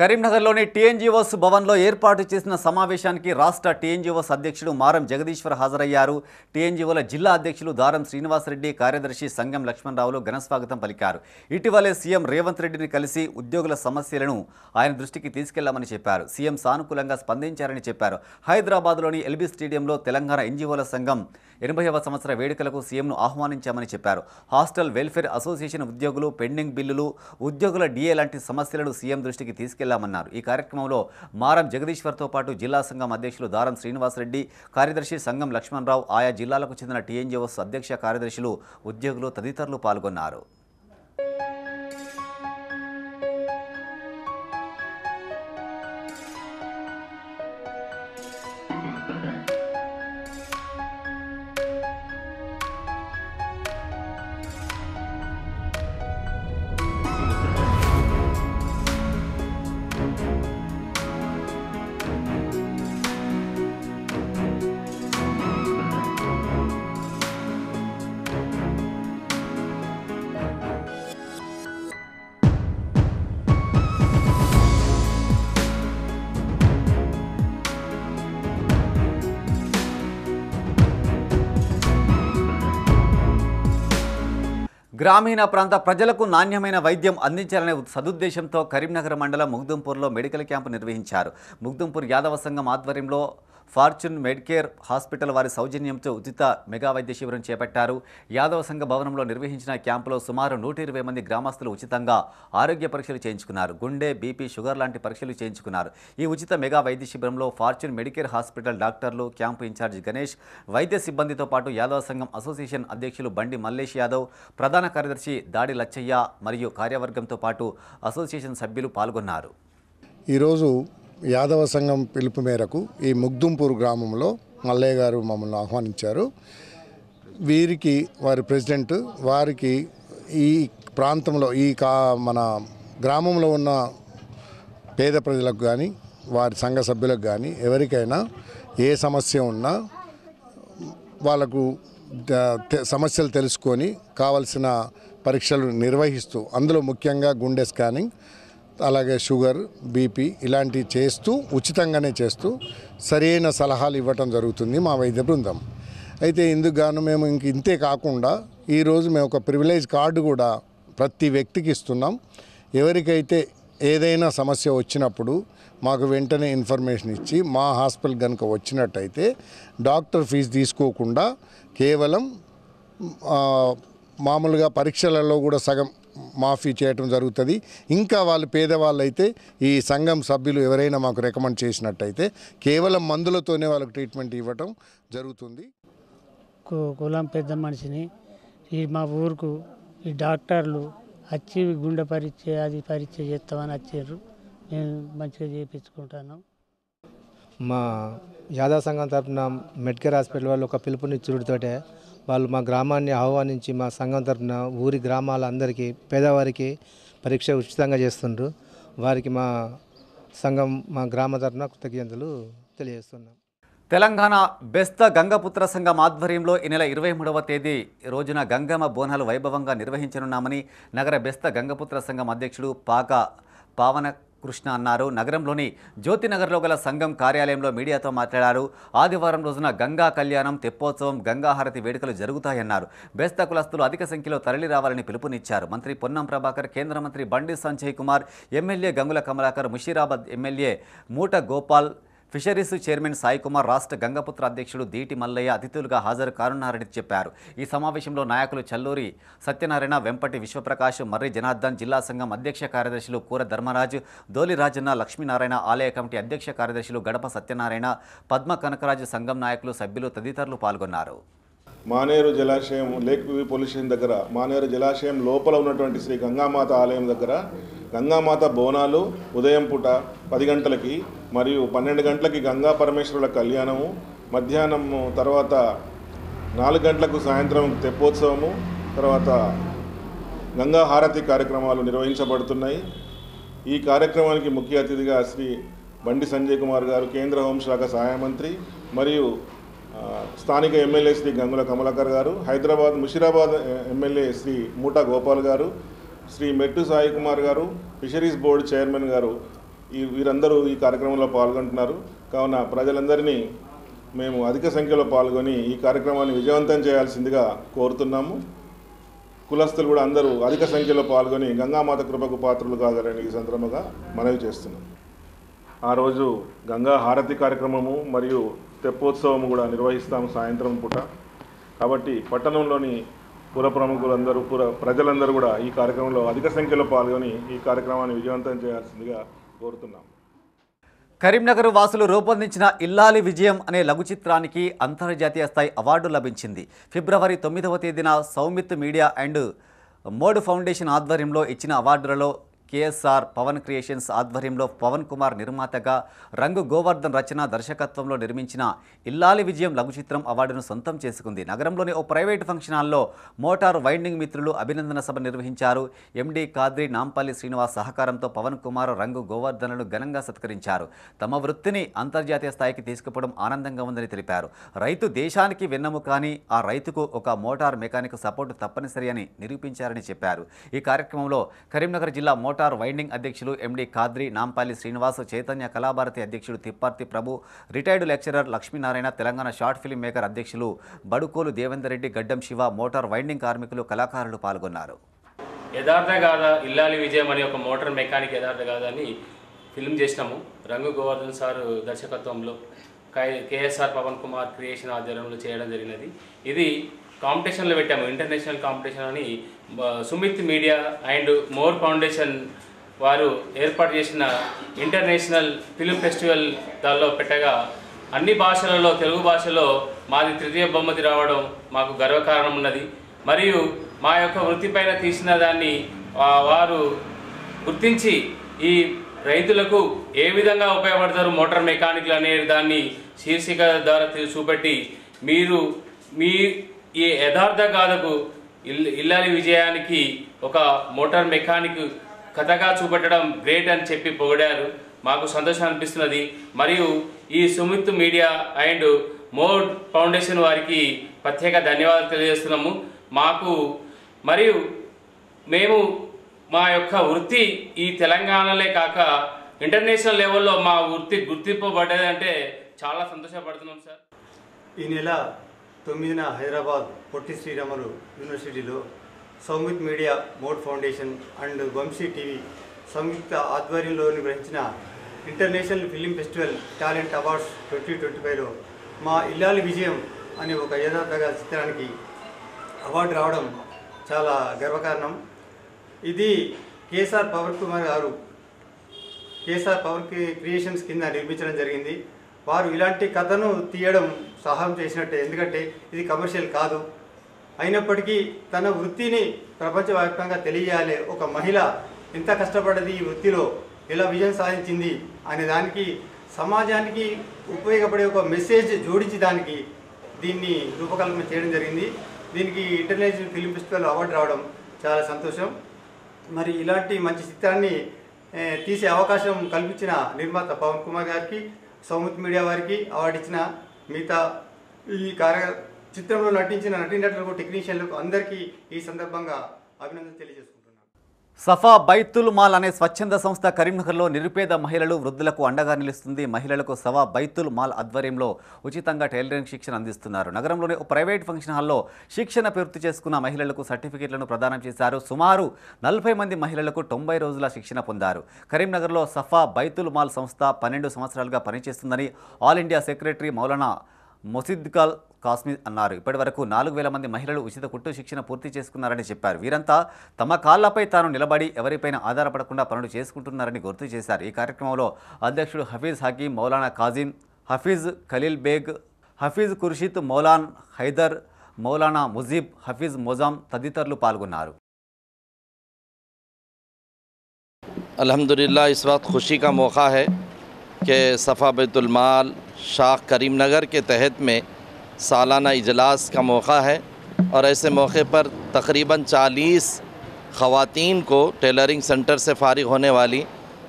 కరీంనగర్లోని టీఎన్జీఓస్ భవన్లో ఏర్పాటు చేసిన సమావేశానికి రాష్ట్ర టీఎన్జీఓస్ అధ్యక్షుడు మారం జగదీశ్వర్ హాజరయ్యారు. టీఎన్జీఓల జిల్లా అధ్యక్షులు దారం శ్రీనివాసరెడ్డి, కార్యదర్శి సంగం లక్ష్మణరావులు ఘనస్వాగతం పలికారు. ఇటీవలే సీఎం రేవంత్ రెడ్డిని కలిసి ఉద్యోగుల సమస్యలను ఆయన దృష్టికి తీసుకెళ్లామని చెప్పారు. సీఎం సానుకూలంగా స్పందించారని చెప్పారు. హైదరాబాద్లోని ఎల్బీ స్టేడియంలో తెలంగాణ ఎన్జీఓల సంఘం 80వ సంవత్సర వేడుకలకు సీఎంను ఆహ్వానించామని చెప్పారు. హాస్టల్ వెల్ఫేర్ అసోసియేషన్ ఉద్యోగులు, పెండింగ్ బిల్లులు, ఉద్యోగుల డిఏ లాంటి సమస్యలను సీఎం దృష్టికి తీసుకెళ్లామన్నారు. ఈ కార్యక్రమంలో మారం జగదీశ్వర్తో పాటు జిల్లా సంఘం అధ్యక్షులు దారం శ్రీనివాసరెడ్డి, కార్యదర్శి సంగం లక్ష్మణరావు, ఆయా జిల్లాలకు చెందిన టీఎన్జీఓస్ అధ్యక్ష కార్యదర్శులు, ఉద్యోగులు తదితరులు పాల్గొన్నారు. గ్రామీణ ప్రాంత ప్రజలకు నాణ్యమైన వైద్యం అందించాలనే సదుద్దేశంతో కరీంనగర్ మండలం ముగ్దుంపూర్లో మెడికల్ క్యాంపు నిర్వహించారు. ముగ్దుంపూర్ యాదవ సంఘం ఆధ్వర్యంలో ఫార్చ్యూన్ మెడ్కేర్ హాస్పిటల్ వారి సౌజన్యంతో ఉచిత మెగా వైద్య శిబిరం చేపట్టారు. యాదవ సంఘ భవనంలో నిర్వహించిన క్యాంపులో సుమారు 120 మంది గ్రామస్తులు ఉచితంగా ఆరోగ్య పరీక్షలు చేయించుకున్నారు. గుండె, బీపీ, షుగర్ లాంటి పరీక్షలు చేయించుకున్నారు. ఈ ఉచిత మెగా వైద్య శిబిరంలో ఫార్చ్యూన్ మెడికేర్ హాస్పిటల్ డాక్టర్లు, క్యాంపు ఇన్ఛార్జి గణేష్, వైద్య సిబ్బందితో పాటు యాదవ సంఘం అసోసియేషన్ అధ్యక్షులు బండి మల్లేష్ యాదవ్, ప్రధాన కార్యదర్శి దాడి లచ్చయ్య మరియు కార్యవర్గంతో పాటు అసోసియేషన్ సభ్యులు పాల్గొన్నారు. ఈరోజు యాదవ సంఘం పిలుపు మేరకు ఈ ముగ్దుంపూర్ గ్రామంలో మల్లయ్య గారు మమ్మల్ని ఆహ్వానించారు. వీరికి వారి ప్రెసిడెంట్ వారికి ఈ ప్రాంతంలో మన గ్రామంలో ఉన్న పేద ప్రజలకు కానీ వారి సంఘ సభ్యులకు కానీ ఎవరికైనా ఏ సమస్య ఉన్నా వాళ్ళకు సమస్యలు తెలుసుకొని కావలసిన పరీక్షలు నిర్వహిస్తూ, అందులో ముఖ్యంగా గుండె స్కానింగ్, అలాగే షుగర్, బీపీ ఇలాంటివి చేస్తూ ఉచితంగానే చేస్తూ సరైన సలహాలు ఇవ్వటం జరుగుతుంది మా వైద్య బృందం. అయితే ఇందుకు గాను మేము ఇంతే కాకుండా ఈరోజు మేము ఒక ప్రివిలేజ్ కార్డు కూడా ప్రతి వ్యక్తికి ఇస్తున్నాం. ఎవరికైతే ఏదైనా సమస్య వచ్చినప్పుడు మాకు వెంటనే ఇన్ఫర్మేషన్ ఇచ్చి మా హాస్పిటల్ కనుక వచ్చినట్టయితే డాక్టర్ ఫీజు తీసుకోకుండా కేవలం మామూలుగా పరీక్షలలో కూడా సగం మాఫీ చేయటం జరుగుతుంది. ఇంకా వాళ్ళు పేదవాళ్ళు అయితే ఈ సంఘం సభ్యులు ఎవరైనా మాకు రికమెండ్ చేసినట్టయితే కేవలం మందులతోనే వాళ్ళకి ట్రీట్మెంట్ ఇవ్వటం జరుగుతుంది. కులం పెద్ద మనిషిని మా ఊరుకు ఈ డాక్టర్లు వచ్చి గుండె పరీక్ష అది పరీక్ష చేస్తామని వచ్చారు. నేను మంచిగా చేయించుకుంటాను. మా యాదవ సంఘం తరఫున మెడ్కేర్ హాస్పిటల్ వాళ్ళు ఒక పిలుపునిచ్చుడితోటే వాళ్ళు మా గ్రామాన్ని ఆహ్వానించి మా సంఘం తరఫున ఊరి గ్రామాలందరికీ పేదవారికి పరీక్ష ఉచితంగా చేస్తుండ్రు. వారికి మా సంఘం మా గ్రామ తరఫున కృతజ్ఞతలు తెలియజేస్తున్నాం. తెలంగాణ బెస్త గంగపుత్ర సంఘం ఆధ్వర్యంలో ఈ నెల 23వ తేదీ రోజున గంగమ్మ బోనాలు వైభవంగా నిర్వహించనున్నామని నగర బెస్త గంగపుత్ర సంఘం అధ్యక్షుడు పాక పావన కృష్ణ అన్నారు. నగరంలోని జ్యోతినగర్లో గల సంఘం కార్యాలయంలో మీడియాతో మాట్లాడారు. ఆదివారం రోజున గంగా కళ్యాణం, తెప్పోత్సవం, గంగాహారతి వేడుకలు జరుగుతాయన్నారు. బేస్తా కులస్తులు అధిక సంఖ్యలో తరలి రావాలని పిలుపునిచ్చారు. మంత్రి పొన్నం ప్రభాకర్, కేంద్ర మంత్రి బండి సంజయ్ కుమార్, ఎమ్మెల్యే గంగుల కమలాకర్, ముషీరాబాద్ ఎమ్మెల్యే మూట గోపాల్, ఫిషరీస్ చైర్మన్ సాయి కుమార్, రాష్ట్ర గంగపుత్ర అధ్యక్షుడు దీటి మల్లయ్య అతిథులుగా హాజరు కానున్నారని చెప్పారు. ఈ సమావేశంలో నాయకులు చల్లూరి సత్యనారాయణ, వెంపటి విశ్వప్రకాష్, మర్రి జనార్దన్, జిల్లా సంఘం అధ్యక్ష కార్యదర్శులు కూర ధర్మరాజు, దోలి రాజన్న, లక్ష్మీనారాయణ, ఆలయ కమిటీ అధ్యక్ష కార్యదర్శులు గడప సత్యనారాయణ, పద్మ కనకరాజు, సంఘం నాయకులు, సభ్యులు తదితరులు పాల్గొన్నారు. మానేరు జలాశయం, లేక్ వ్యూ పోలీస్ స్టేషన్ దగ్గర మానేరు జలాశయం లోపల ఉన్నటువంటి శ్రీ గంగామాత ఆలయం దగ్గర గంగామాత బోనాలు ఉదయం పూట 10 గంటలకి మరియు 12 గంటలకి గంగా పరమేశ్వరుల కళ్యాణము, మధ్యాహ్నం తర్వాత 4 గంటలకు సాయంత్రం తెప్పోత్సవము, తర్వాత గంగా హారతి కార్యక్రమాలు నిర్వహించబడుతున్నాయి. ఈ కార్యక్రమానికి ముఖ్య అతిథిగా శ్రీ బండి సంజయ్ కుమార్ గారు, కేంద్ర హోంశాఖ సహాయ మంత్రి, మరియు స్థానిక ఎమ్మెల్యే శ్రీ గంగుల కమలాకర్ గారు, హైదరాబాద్ ముషీరాబాద్ ఎమ్మెల్యే శ్రీ మూట గోపాల్ గారు, శ్రీ మెట్టు సాయి కుమార్ గారు, ఫిషరీస్ బోర్డు చైర్మన్ గారు, వీరందరూ ఈ కార్యక్రమంలో పాల్గొంటున్నారు. కావున ప్రజలందరినీ మేము అధిక సంఖ్యలో పాల్గొని ఈ కార్యక్రమాన్ని విజయవంతం చేయాల్సిందిగా కోరుతున్నాము. కులస్తులు కూడా అందరూ అధిక సంఖ్యలో పాల్గొని గంగామాత కృపకు పాత్రలు కాగలని ఈ సందర్భంగా మనవి చేస్తున్నాం. ఆ రోజు గంగా హారతి కార్యక్రమము మరియు తెప్పోత్సవము కూడా నిర్వహిస్తాము సాయంత్రం పూట. కాబట్టి పట్టణంలోని పుర ప్రముఖులందరూ, ప్రజలందరూ కూడా ఈ కార్యక్రమంలో అధిక సంఖ్యలో పాల్గొని ఈ కార్యక్రమాన్ని విజయవంతం చేయాల్సిందిగా కోరుతున్నాం. కరీంనగర్ వాసులు రూపొందించిన ఇల్లాలి విజయం అనే లఘు చిత్రానికి అంతర్జాతీయ స్థాయి అవార్డు లభించింది. ఫిబ్రవరి 9వ తేదీన Soumith media and mode foundation ఆధ్వర్యంలో ఇచ్చిన అవార్డులలో కేఎస్ఆర్ పవన్ క్రియేషన్స్ ఆధ్వర్యంలో పవన్ కుమార్ నిర్మాతగా, రంగు గోవర్ధన్ రచన దర్శకత్వంలో నిర్మించిన ఇల్లాలి విజయం లఘు చిత్రం అవార్డును సొంతం చేసుకుంది. నగరంలోని ఓ ప్రైవేటు ఫంక్షన్ హాల్లో మోటార్ వైండింగ్ మిత్రులు అభినందన సభ నిర్వహించారు. ఎండి కాద్రి, నాంపల్లి శ్రీనివాస్ సహకారంతో పవన్ కుమార్, రంగు గోవర్ధన్లను ఘనంగా సత్కరించారు. తమ వృత్తిని అంతర్జాతీయ స్థాయికి తీసుకుపోవడం ఆనందంగా ఉందని తెలిపారు. రైతు దేశానికి వెన్నెముక అని, ఆ రైతుకు ఒక మోటార్ మెకానిక్ సపోర్టు తప్పనిసరి అని నిరూపించారని చెప్పారు. ఈ కార్యక్రమంలో కరీంనగర్ జిల్లా మోటార్ వైండింగ్ అధ్యక్షులు ఎండి కాద్రి, నాంపల్లి శ్రీనివాస్, చైతన్య కళాభారతి అధ్యక్షుడు Tipparthi Prabhu, retired lecturer Lakshminarayana, Telangana short film maker అధ్యక్షులు బడుకోలు దేవేందర్ రెడ్డి, గడ్డం శివ, మోటార్ వైండింగ్ కార్మికులు, కళాకారులు పాల్గొన్నారు. యథార్థగాథ ఇల్లాలి విజయం అనే ఒక మోటార్ మెకానిక్ యథార్థగాథ అని ఫిల్మ్ చేసినాము. రంగు గోవర్ధన్ సార్ దర్శకత్వంలో కేఎస్ఆర్ పవన్ కుమార్ క్రియేషన్ ఆధ్వర్యంలో చేయడం జరిగినది. ఇది కాంపిటీషన్లో పెట్టాము, ఇంటర్నేషనల్ కాంపిటీషన్ అని Sumit media and more foundation వారు ఏర్పాటు చేసిన ఇంటర్నేషనల్ ఫిల్మ్ ఫెస్టివల్ దానిలో పెట్టగా అన్ని భాషలలో తెలుగు భాషలో మాది తృతీయ బహుమతి రావడం మాకు గర్వకారణం ఉన్నది. మరియు మా యొక్క వృత్తిపైన తీసిన దాన్ని వారు గుర్తించి ఈ రైతులకు ఏ విధంగా ఉపయోగపడతారు మోటార్ మెకానిక్లు అనే దాన్ని శీర్షిక ద్వారా చూపెట్టి మీరు మీ ఈ యథార్థ గాథకు ఇల్లాలి విజయానికి ఒక మోటార్ మెకానిక్ కథగా చూపెట్టడం గ్రేట్ అని చెప్పి పొగిడారు. మాకు సంతోషం అనిపిస్తున్నది. మరియు ఈ Sumit media and mode foundation వారికి ప్రత్యేక ధన్యవాదాలు తెలియజేస్తున్నాము. మాకు మరియు మేము మా యొక్క వృత్తి ఈ తెలంగాణలే కాక ఇంటర్నేషనల్ లెవెల్లో మా వృత్తి గుర్తింపబడ్డదంటే చాలా సంతోషపడుతున్నాం సార్. ఈ నెల 9న హైదరాబాద్ పొట్టి శ్రీరాములు యూనివర్సిటీలో Saumith media, mode foundation and Vamsi TV సంయుక్త ఆధ్వర్యంలో నిర్వహించిన international film festival talent awards 2025లో మా ఇల్లాలి విజయం అనే ఒక యథార్థగా చిత్రానికి అవార్డు రావడం చాలా గర్వకారణం. ఇది కేఎస్ఆర్ పవన్ కుమార్ గారు కేఎస్ఆర్ పవన్ క్రియేషన్స్ కింద నిర్మించడం జరిగింది. వారు ఇలాంటి కథను తీయడం సహాయం చేసినట్టే, ఎందుకంటే ఇది కమర్షియల్ కాదు. అయినప్పటికీ తన వృత్తిని ప్రపంచవ్యాప్తంగా తెలియజేయాలి, ఒక మహిళ ఎంత కష్టపడ్డది ఈ వృత్తిలో, ఎలా విజయం సాధించింది అనే దానికి సమాజానికి ఉపయోగపడే ఒక మెసేజ్ జోడించి దానికి దీన్ని రూపకల్పన చేయడం జరిగింది. దీనికి ఇంటర్నేషనల్ ఫిల్మ్ ఫెస్టివల్ అవార్డు రావడం చాలా సంతోషం. మరి ఇలాంటి మంచి చిత్రాన్ని తీసే అవకాశం కల్పించిన నిర్మాత పవన్ కుమార్ గారికి, సౌమిత్ మీడియా వారికి, అవార్డు ఇచ్చిన మిగతా ఈ చిత్రంలో నటించిన నటీనటులకు, టెక్నీషియన్లకు అందరికీ ఈ సందర్భంగా అభినందనలు తెలియజేసుకుంటున్నాను. సఫా బైతుల్ మాల్ అనే స్వచ్ఛంద సంస్థ కరీంనగర్లో నిరుపేద మహిళలు వృద్ధులకు అండగా నిలుస్తుంది. మహిళలకు సఫా బైతుల్ మాల్ ఆధ్వర్యంలో ఉచితంగా టైలరింగ్ శిక్షణ అందిస్తున్నారు. నగరంలోని ఒక ప్రైవేట్ ఫంక్షన్ హాల్లో శిక్షణ పూర్తి చేసుకున్న మహిళలకు సర్టిఫికెట్లను ప్రదానం చేశారు. సుమారు 40 మంది మహిళలకు 90 రోజుల శిక్షణ పొందారు. కరీంనగర్లో సఫా బైతుల్ మాల్ సంస్థ 12 సంవత్సరాలుగా పనిచేస్తుందని all India secretary Maulana మొసిద్కాల్ Qasmi అన్నారు. ఇప్పటివరకు 4000 మంది మహిళలు ఉచిత కుట్టు శిక్షణ పూర్తి చేసుకున్నారని చెప్పారు. వీరంతా తమ కాళ్లపై తాను నిలబడి ఎవరిపైన ఆధారపడకుండా పనులు చేసుకుంటున్నారని గుర్తు చేశారు. ఈ కార్యక్రమంలో అధ్యక్షుడు హఫీజ్ హకీం, మౌలానా కాజిం, హఫీజ్ ఖలీల్ బేగ్, హఫీజ్ ఖుర్షీద్, మౌలాన్ హైదర్, మౌలానా ముజీబ్, హఫీజ్ మొజాం తదితరులు పాల్గొన్నారు. अल्हम्दुलिल्लाह इस वक्त खुशी का मौका है कि सफ़ा बैतुल माल शाख करीमनगर के तहत में सालाना इजलास का मौका है और ऐसे मौके पर तकरीबन 40 ख़वातीन को टेलरिंग सेंटर से फ़ारिग होने वाली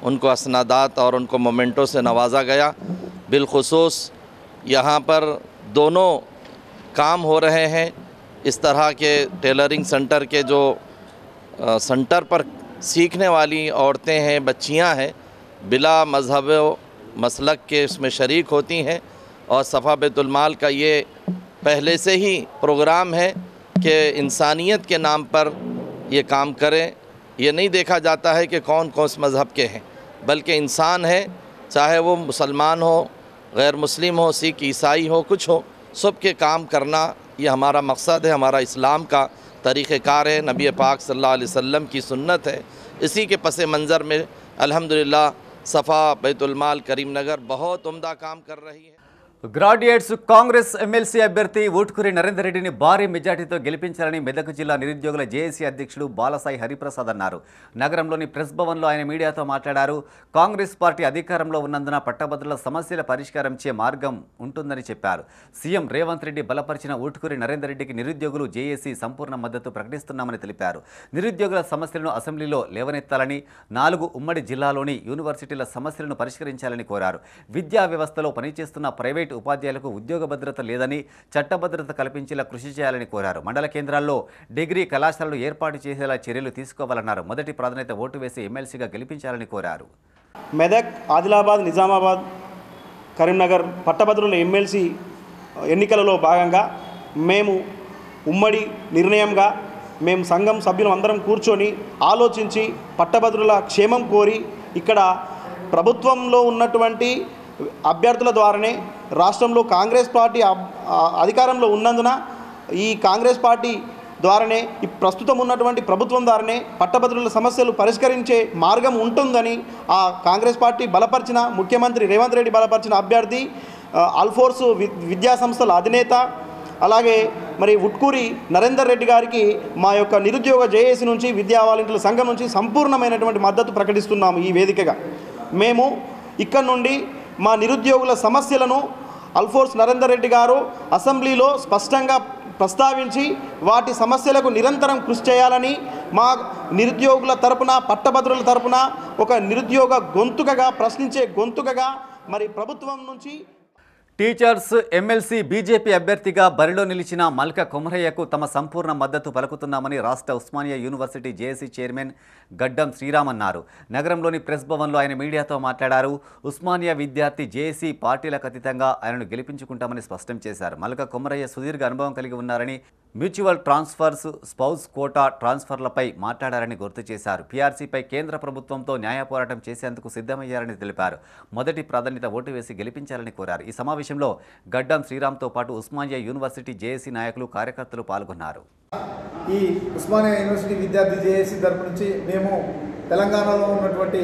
उनको असनादात और उनको मोमेंटों से नवाजा गया। बिलखुसूस यहाँ पर दोनों काम हो रहे हैं। इस तरह के टेलरिंग सेंटर के जो सेंटर पर सीखने वाली औरतें हैं, बच्चियाँ हैं, बिला मज़हब मसलक के इसमें शरीक होती हैं और सफ़ा बैतुल माल का ये पहले से ही प्रोग्राम है कि इंसानियत के नाम पर ये काम करें। ये नहीं देखा जाता है कि कौन कौन से मज़हब के हैं, बल्कि इंसान है, चाहे वो मुसलमान हो, गैर मुस्लिम हो, सिख ईसाई हो, कुछ हो, सब के काम करना ये हमारा मकसद है, हमारा इस्लाम का तरीक़ेकार है, नबी पाक सल्लल्लाहु अलैहि वसल्लम की सुन्नत है। इसी के पस मंज़र में अल्हम्दुलिल्लाह सफ़ा बैतुल माल करीमनगर बहुत उम्दा काम कर रही है। గ్రాడ్యుయేట్స్ కాంగ్రెస్ ఎమ్మెల్సీ అభ్యర్థి ఊట్కూరి నరేందర్ రెడ్డిని భారీ మెజార్టీతో గెలిపించాలని మెదక్ జిల్లా నిరుద్యోగుల జేఏసీ అధ్యక్షుడు బాలసాయి హరిప్రసాద్ అన్నారు. నగరంలోని ప్రెస్ భవన్లో ఆయన మీడియాతో మాట్లాడారు. కాంగ్రెస్ పార్టీ అధికారంలో ఉన్నందున పట్టభద్రుల సమస్యల పరిష్కారంచే మార్గం ఉంటుందని చెప్పారు. సీఎం రేవంత్ రెడ్డి బలపరిచిన ఊట్కూరి నరేందర్ రెడ్డికి నిరుద్యోగులు జేఏసీ సంపూర్ణ మద్దతు ప్రకటిస్తున్నామని తెలిపారు. నిరుద్యోగుల సమస్యలను అసెంబ్లీలో లేవనెత్తాలని, 4 ఉమ్మడి జిల్లాలోని యూనివర్సిటీల సమస్యలను పరిష్కరించాలని కోరారు. విద్యా వ్యవస్థలో పనిచేస్తున్న ప్రైవేట్ ఉపాధ్యాయులకు ఉద్యోగ భద్రత లేదని, చట్టభద్రత కల్పించేలా కృషి చేయాలని కోరారు. మండల కేంద్రాల్లో డిగ్రీ కళాశాలలు ఏర్పాటు చేసేలా చర్యలు తీసుకోవాలన్నారు. మొదటి ప్రాధాన్యత ఓటు వేసి ఎమ్మెల్సీగా గెలిపించాలని కోరారు. మెదక్, ఆదిలాబాద్, నిజామాబాద్, కరీంనగర్ పట్టభద్రుల ఎమ్మెల్సీ ఎన్నికలలో భాగంగా మేము ఉమ్మడి నిర్ణయంగా మేము సంఘం సభ్యులు అందరం కూర్చొని ఆలోచించి పట్టభద్రుల క్షేమం కోరి ఇక్కడ ప్రభుత్వంలో ఉన్నటువంటి అభ్యర్థుల ద్వారానే రాష్ట్రంలో కాంగ్రెస్ పార్టీ అధికారంలో ఉన్నందున ఈ కాంగ్రెస్ పార్టీ ద్వారానే ఈ ప్రస్తుతం ఉన్నటువంటి ప్రభుత్వం ద్వారానే పట్టభద్రుల సమస్యలు పరిష్కరించే మార్గం ఉంటుందని ఆ కాంగ్రెస్ పార్టీ బలపరిచిన ముఖ్యమంత్రి రేవంత్ రెడ్డి బలపరిచిన అభ్యర్థి అల్ఫోర్స్ విద్యా సంస్థల అధినేత అలాగే మరి ఉట్కూరి నరేందర్ రెడ్డి గారికి మా యొక్క నిరుద్యోగ జేఏసీ నుంచి విద్యా వాలంటీర్ల సంఘం నుంచి సంపూర్ణమైనటువంటి మద్దతు ప్రకటిస్తున్నాము. ఈ వేదికగా మేము ఇక్కడ నుండి మా నిరుద్యోగుల సమస్యలను అల్ఫోర్స్ నరేందర్ రెడ్డి గారు అసెంబ్లీలో స్పష్టంగా ప్రస్తావించి వాటి సమస్యలకు నిరంతరం కృషి చేయాలని, మా నిరుద్యోగుల తరపున పట్టభద్రుల తరపున ఒక నిరుద్యోగ గొంతుకగా, ప్రశ్నించే గొంతుకగా మరి ప్రభుత్వం నుంచి టీచర్స్ ఎమ్మెల్సీ బీజేపీ అభ్యర్థిగా బరిలో నిలిచిన మల్క కొమరయ్యకు తమ సంపూర్ణ మద్దతు పలుకుతున్నామని రాష్ట్ర ఉస్మానియా యూనివర్సిటీ జేఏసీ చైర్మన్ గడ్డం శ్రీరామ్ అన్నారు. నగరంలోని ప్రెస్ భవన్లో ఆయన మీడియాతో మాట్లాడారు. ఉస్మానియా విద్యార్థి జేఏసీ పార్టీలకు అతీతంగా ఆయనను గెలిపించుకుంటామని స్పష్టం చేశారు. మల్క కొమరయ్య సుదీర్ఘ అనుభవం కలిగి ఉన్నారని, మ్యూచువల్ ట్రాన్స్ఫర్స్, స్పౌస్ కోటా ట్రాన్స్ఫర్లపై మాట్లాడారని గుర్తు చేశారు. పీఆర్సీపై కేంద్ర ప్రభుత్వంతో న్యాయ పోరాటం చేసేందుకు సిద్ధమయ్యారని తెలిపారు. మొదటి ప్రాధాన్యత ఓటు వేసి గెలిపించాలని కోరారు. ఈ సమావేశంలో గడ్డం శ్రీరామ్తో పాటు ఉస్మానియా యూనివర్సిటీ జేఏసీ నాయకులు, కార్యకర్తలు పాల్గొన్నారు. ఈ ఉస్మానియా యూనివర్సిటీ విద్యార్థి జేఏసీ తరపు నుంచి మేము తెలంగాణలో ఉన్నటువంటి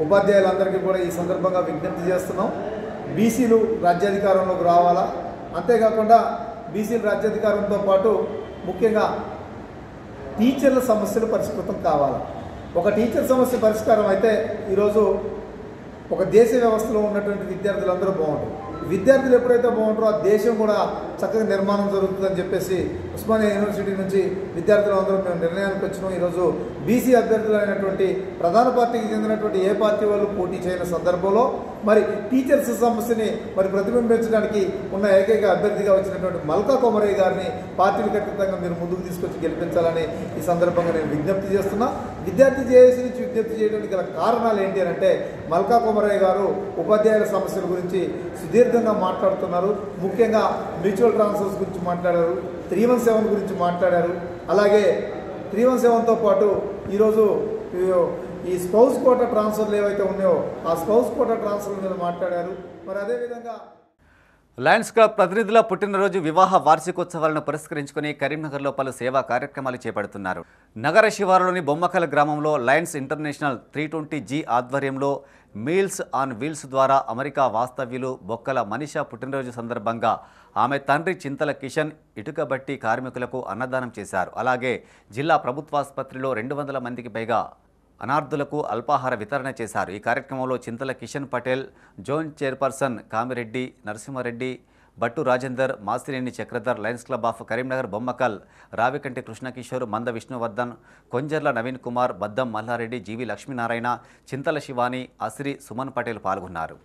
ఉపాధ్యాయులందరికీ కూడా ఈ సందర్భంగా విజ్ఞప్తి చేస్తున్నాం. బీసీలు రాజ్యాధికారంలోకి రావాలా, అంతేకాకుండా బీసీల రాజ్యాధికారంతో పాటు ముఖ్యంగా టీచర్ల సమస్యలు పరిష్కృతం కావాలి. ఒక టీచర్ సమస్య పరిష్కారం అయితే ఈరోజు ఒక దేశ వ్యవస్థలో ఉన్నటువంటి విద్యార్థులందరూ బాగుంటుంది. విద్యార్థులు ఎప్పుడైతే బాగుంటారో ఆ దేశం కూడా చక్కగా నిర్మాణం జరుగుతుందని చెప్పేసి ఉస్మానియా యూనివర్సిటీ నుంచి విద్యార్థులు అందరూ మేము నిర్ణయానికి వచ్చినాం. ఈరోజు బీసీ అభ్యర్థులు అయినటువంటి ప్రధాన పార్టీకి చెందినటువంటి ఏ పార్టీ వాళ్ళు పోటీ చేయని సందర్భంలో మరి టీచర్స్ సమస్యని మరి ప్రతిబింబించడానికి ఉన్న ఏకైక అభ్యర్థిగా వచ్చినటువంటి మల్కా కొమరయ్య గారిని పార్టీలు ఖచ్చితంగా మీరు ముందుకు తీసుకొచ్చి గెలిపించాలని ఈ సందర్భంగా నేను విజ్ఞప్తి చేస్తున్నా. విద్యార్థి జేఏసీ నుంచి విజ్ఞప్తి చేయడానికి గల కారణాలు ఏంటి అని అంటే మల్కా కొమరయ్య గారు ఉపాధ్యాయుల సమస్యల గురించి సుదీర్ఘంగా మాట్లాడుతున్నారు. ముఖ్యంగా మ్యూచువల్ ట్రాన్స్ఫర్స్ గురించి మాట్లాడారు, 317 గురించి మాట్లాడారు. అలాగే 317తో పాటు ఈరోజు ఈ స్పౌస్ కోటా ట్రాన్స్ఫర్లు ఏవైతే ఉన్నాయో ఆ స్పౌస్ కోటా ట్రాన్స్ఫర్ల మీద మాట్లాడారు. మరి అదేవిధంగా లయన్స్ క్లబ్ ప్రతినిధుల పుట్టినరోజు వివాహ వార్షికోత్సవాలను పురస్కరించుకుని కరీంనగర్లో పలు సేవా కార్యక్రమాలు చేపడుతున్నారు. నగర శివారులోని బొమ్మకల గ్రామంలో లయన్స్ ఇంటర్నేషనల్ 320G ఆధ్వర్యంలో మీల్స్ ఆన్ వీల్స్ ద్వారా అమెరికా వాస్తవ్యులు బొక్కల మనీషా పుట్టినరోజు సందర్భంగా ఆమె తండ్రి చింతల కిషన్ ఇటుక బట్టి కార్మికులకు అన్నదానం చేశారు. అలాగే జిల్లా ప్రభుత్వాసుపత్రిలో 200 మందికి పైగా అనార్థులకు అల్పాహార వితరణ చేశారు. ఈ కార్యక్రమంలో Chintala Kishan Patel, zone chairperson Kamireddy Narasimhareddy, Battu Rajender, Masineni Chakradhar, lions club of Karimnagar Bommakal, Ravikanti Krishnakishore, Manda Vishnuvardhan, Konjarla Naveen Kumar, బద్దం మల్లారెడ్డి, జీవి లక్ష్మీనారాయణ, చింతల శివాని, అసిరి సుమన్ పటేల్ పాల్గొన్నారు.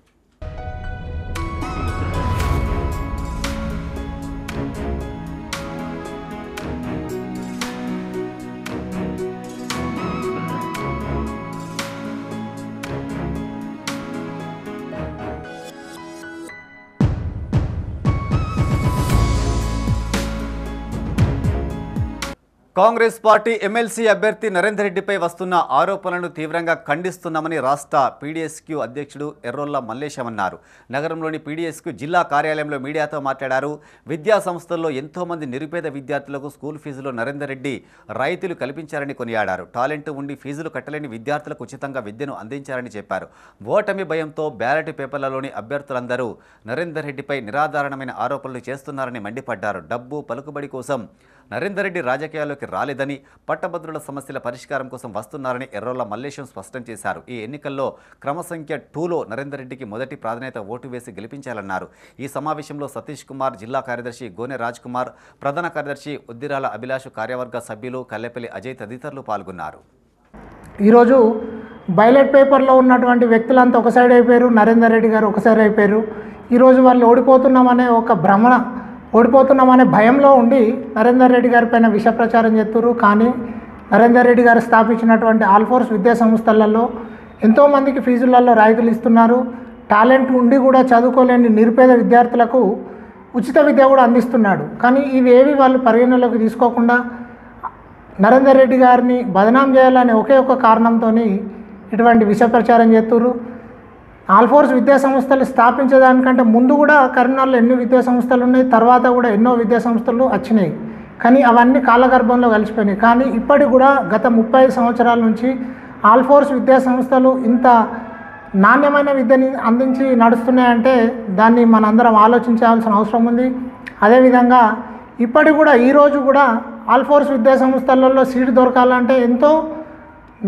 కాంగ్రెస్ పార్టీ ఎమ్మెల్సీ అభ్యర్థి నరేందర్ రెడ్డిపై వస్తున్న ఆరోపణలను తీవ్రంగా ఖండిస్తున్నామని రాష్ట్ర పీడీఎస్క్యూ అధ్యక్షుడు ఎర్రోల్ల మల్లేశం అన్నారు. నగరంలోని పీడీఎస్క్యూ జిల్లా కార్యాలయంలో మీడియాతో మాట్లాడారు. విద్యా సంస్థల్లో ఎంతోమంది నిరుపేద విద్యార్థులకు స్కూల్ ఫీజులో నరేందర్ రెడ్డి రాయితీలు కల్పించారని కొనియాడారు. టాలెంట్ ఉండి ఫీజులు కట్టలేని విద్యార్థులకు ఉచితంగా విద్యను అందించారని చెప్పారు. ఓటమి భయంతో బ్యాలెట్ పేపర్లలోని అభ్యర్థులందరూ నరేందర్ రెడ్డిపై నిరాధారణమైన ఆరోపణలు చేస్తున్నారని మండిపడ్డారు. డబ్బు పలుకుబడి కోసం నరేందర్ రెడ్డి రాజకీయాల్లోకి రాలేదని, పట్టభద్రుల సమస్యల పరిష్కారం కోసం వస్తున్నారని ఎర్రోల్ల మల్లేశం స్పష్టం చేశారు. ఈ ఎన్నికల్లో క్రమసంఖ్య 2లో నరేందర్ రెడ్డికి మొదటి ప్రాధాన్యత ఓటు వేసి గెలిపించాలన్నారు. ఈ సమావేశంలో సతీష్ కుమార్, జిల్లా కార్యదర్శి గోనె రాజ్ కుమార్, ప్రధాన కార్యదర్శి ఉద్దిరాల అభిలాష్, కార్యవర్గ సభ్యులు కల్లెపల్లి అజయ్ తదితరులు పాల్గొన్నారు. ఈరోజు బ్యాలెట్ పేపర్లో ఉన్నటువంటి వ్యక్తులంతా ఒక సైడ్ అయిపోయారు, నరేందర్ రెడ్డి గారు ఒక సైడ్ అయిపోయారు. ఈరోజు వాళ్ళు ఓడిపోతున్నామనే ఒక భ్రమణ, ఓడిపోతున్నామనే భయంలో ఉండి నరేందర్ రెడ్డి గారి పైన విష ప్రచారం చేస్తున్నారు. కానీ నరేందర్ రెడ్డి గారు స్థాపించినటువంటి ఆల్ఫోర్స్ విద్యా సంస్థలలో ఎంతోమందికి ఫీజులలో రాయితీలు ఇస్తున్నారు. టాలెంట్ ఉండి కూడా చదువుకోలేని నిరుపేద విద్యార్థులకు ఉచిత విద్య కూడా అందిస్తున్నాడు. కానీ ఇవేవి వాళ్ళు పరిగణలోకి తీసుకోకుండా నరేందర్ రెడ్డి గారిని బదనాం చేయాలనే ఒకే ఒక కారణంతో ఇటువంటి విష ప్రచారం చేస్తున్నారు. ఆల్ఫోర్స్ విద్యా సంస్థలు స్థాపించడానికంటే ముందు కూడా కరీంనగర్లో ఎన్నో విద్యా సంస్థలు ఉన్నాయి, తర్వాత కూడా ఎన్నో విద్యా సంస్థలు వచ్చినాయి. కానీ అవన్నీ కాలగర్భంలో కలిసిపోయినాయి. కానీ ఇప్పటికి కూడా గత 35 సంవత్సరాల నుంచి ఆల్ఫోర్స్ విద్యా సంస్థలు ఇంత నాణ్యమైన విద్యని అందించి నడుస్తున్నాయంటే దాన్ని మనందరం ఆలోచించాల్సిన అవసరం ఉంది. అదేవిధంగా ఇప్పటికి కూడా ఈరోజు కూడా ఆల్ఫోర్స్ విద్యా సంస్థలలో సీటు దొరకాలంటే ఎంతో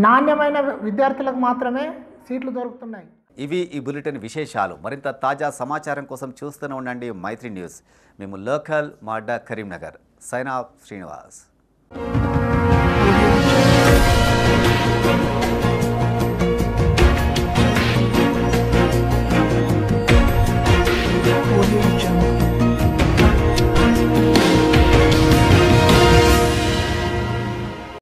నాణ్యమైన విద్యార్థులకు మాత్రమే సీట్లు దొరుకుతున్నాయి. ఇవి ఈ బులెటిన్ విశేషాలు. మరింత తాజా సమాచారం కోసం చూస్తూనే ఉండండి మైత్రి న్యూస్. మేము లోకల్ మాడ్డా కరీంనగర్. Sign off Srinivas.